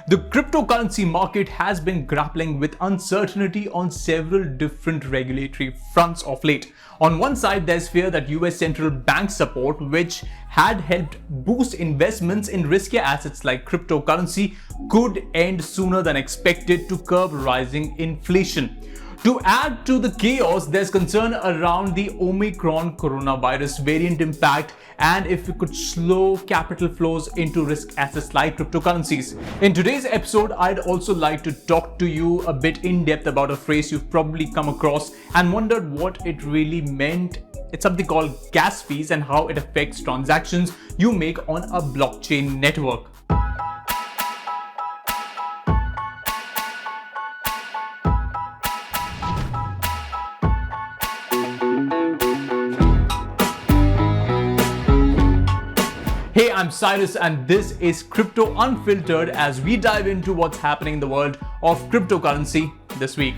The cryptocurrency market has been grappling with uncertainty on several different regulatory fronts of late. On one side, there's fear that US central bank support, which had helped boost investments in riskier assets like cryptocurrency, could end sooner than expected to curb rising inflation. To add to the chaos, there's concern around the Omicron coronavirus variant impact and if it could slow capital flows into risk assets like cryptocurrencies. In today's episode, I'd also like to talk to you a bit in depth about a phrase you've probably come across and wondered what it really meant. It's something called gas fees and how it affects transactions you make on a blockchain network. Hey, I'm Cyrus and this is Crypto Unfiltered as we dive into what's happening in the world of cryptocurrency this week.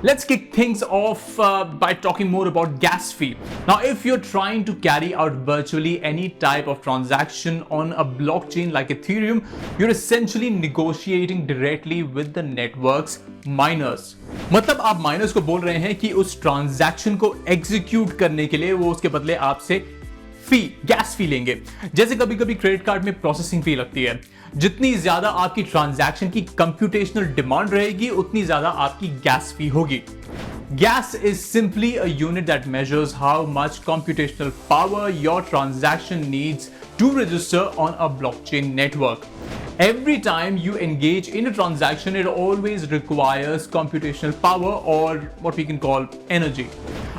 Let's kick things off by talking more about gas fee. Now, if you're trying to carry out virtually any type of transaction on a blockchain like Ethereum, you're essentially negotiating directly with the network's miners. मतलब आप miners को बोल रहे हैं कि उस transaction को execute करने के लिए वो उसके बदले आपसे गैस फी लेंगे। जैसे कभी कभी क्रेडिट कार्ड में प्रोसेसिंग फी लगती है। जितनी ज्यादा आपकी ट्रांजैक्शन की कंप्यूटेशनल डिमांड रहेगी, उतनी ज्यादा आपकी गैस फी होगी। Gas is simply a unit that measures how much computational power your transaction needs to register on a blockchain network. Every time you engage in a transaction, it always requires computational power or what we can call energy.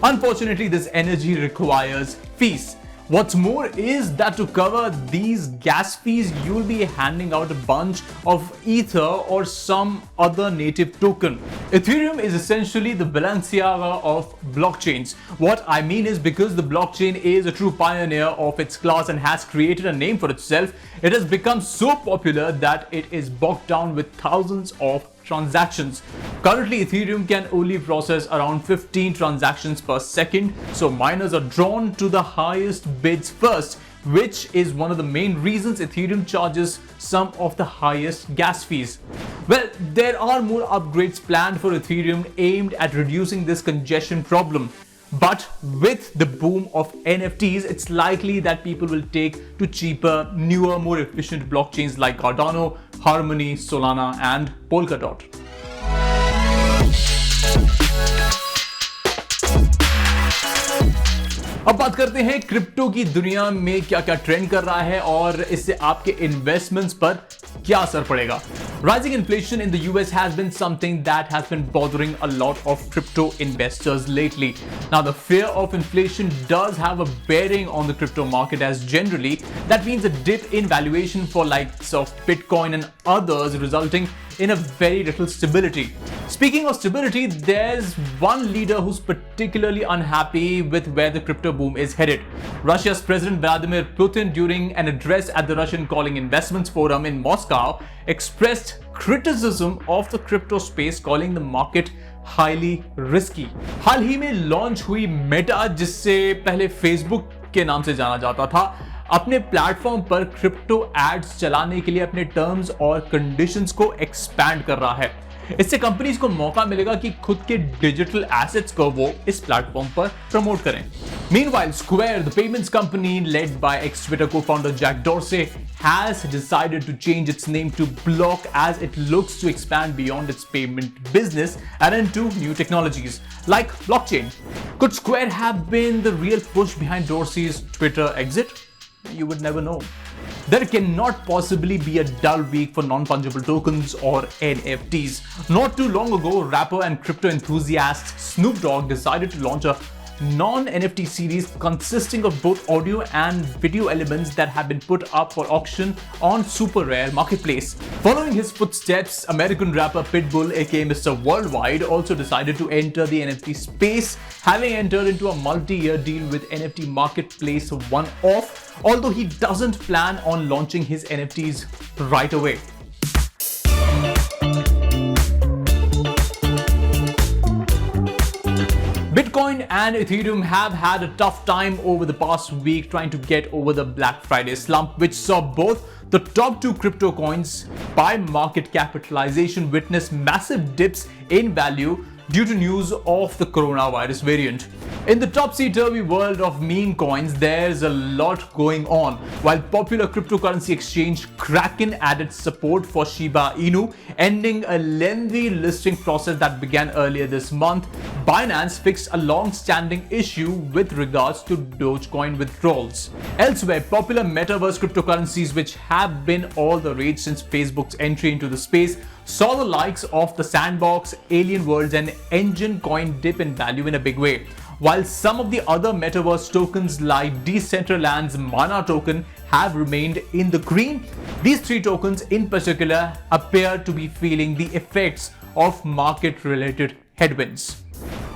Unfortunately, this energy requires fees. What's more is that to cover these gas fees, you'll be handing out a bunch of Ether or some other native token. Ethereum is essentially the Balenciaga of blockchains. What I mean is because the blockchain is a true pioneer of its class and has created a name for itself, it has become so popular that it is bogged down with thousands of transactions. Currently, Ethereum can only process around 15 transactions per second, so miners are drawn to the highest bids first, which is one of the main reasons Ethereum charges some of the highest gas fees. Well, there are more upgrades planned for Ethereum aimed at reducing this congestion problem. But with the boom of NFTs, it's likely that people will take to cheaper, newer, more efficient blockchains like Cardano, Harmony, Solana, and Polkadot. अब बात करते हैं crypto की दुनिया में क्या क्या trend कर रहा है और इससे आपके इन्वेस्टमेंट्स पर क्या असर पड़ेगा. Rising inflation in the US has been something that has been bothering a lot of crypto investors lately. Now, the fear of inflation does have a bearing on the crypto market as generally that means a dip in valuation for likes of Bitcoin and others, resulting in a very little stability. Speaking of stability, there's one leader who's particularly unhappy with where the crypto boom is headed. Russia's President Vladimir Putin, during an address at the Russian Calling Investments Forum in Moscow, expressed criticism of the crypto space, calling the market highly risky. हाल ही में launch हुई Meta, जिससे पहले Facebook के नाम से जाना जाता था, अपने प्लेटफॉर्म पर क्रिप्टो एड्स चलाने के लिए अपने टर्म्स और कंडीशंस को एक्सपैंड कर रहा है. इससे कंपनीज को मौका मिलेगा कि खुद के डिजिटल एसेट्स को वो इस प्लेटफॉर्म पर प्रमोट करें. Meanwhile, Square, the payments company led by ex-Twitter co-founder Jack Dorsey, has decided to change its name to Block as it looks to expand beyond its payment business and into new technologies like blockchain. Could Square have been the real push behind Dorsey's Twitter exit? You would never know. There cannot possibly be a dull week for non-fungible tokens or NFTs. Not too long ago, rapper and crypto enthusiast Snoop Dogg decided to launch a non-NFT series consisting of both audio and video elements that have been put up for auction on Super Rare Marketplace. Following his footsteps, American rapper Pitbull, aka Mr. Worldwide, also decided to enter the NFT space, having entered into a multi-year deal with NFT Marketplace one-off, although he doesn't plan on launching his NFTs right away. Bitcoin Bitcoin and Ethereum have had a tough time over the past week trying to get over the Black Friday slump, which saw both the top two crypto coins by market capitalization witness massive dips in value due to news of the coronavirus variant. In the topsy-turvy world of meme coins, there's a lot going on. While popular cryptocurrency exchange Kraken added support for Shiba Inu, ending a lengthy listing process that began earlier this month, Binance fixed a long-standing issue with regards to Dogecoin withdrawals. Elsewhere, popular metaverse cryptocurrencies, which have been all the rage since Facebook's entry into the space, saw the likes of the Sandbox, Alien Worlds, and Engine Coin dip in value in a big way. While some of the other metaverse tokens like Decentraland's Mana token have remained in the green, these three tokens in particular appear to be feeling the effects of market-related headwinds.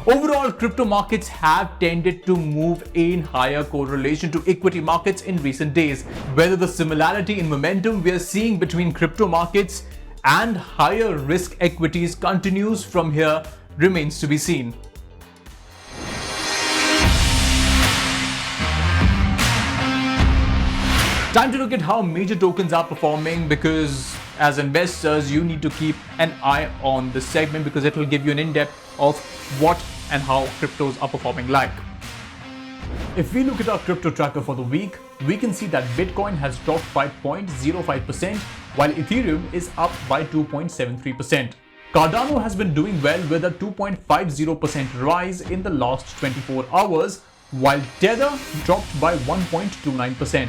Overall, crypto markets have tended to move in higher correlation to equity markets in recent days. Whether the similarity in momentum we are seeing between crypto markets and higher risk equities continues from here remains to be seen. Time to look at how major tokens are performing, because as investors you need to keep an eye on this segment because it will give you an in-depth of what and how cryptos are performing like. If we look at our crypto tracker for the week, we can see that Bitcoin has dropped by 0.05%, while Ethereum is up by 2.73%. Cardano has been doing well with a 2.50% rise in the last 24 hours, while Tether dropped by 1.29%.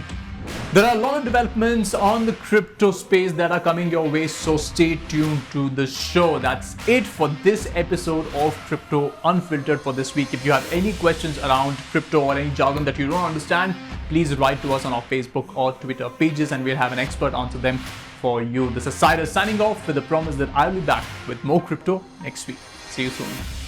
There are a lot of developments on the crypto space that are coming your way, so stay tuned to the show. That's it for this episode of Crypto Unfiltered for this week. If you have any questions around crypto or any jargon that you don't understand, please write to us on our Facebook or Twitter pages and we'll have an expert answer them for you. This is Cyrus signing off with the promise that I'll be back with more crypto next week. See you soon.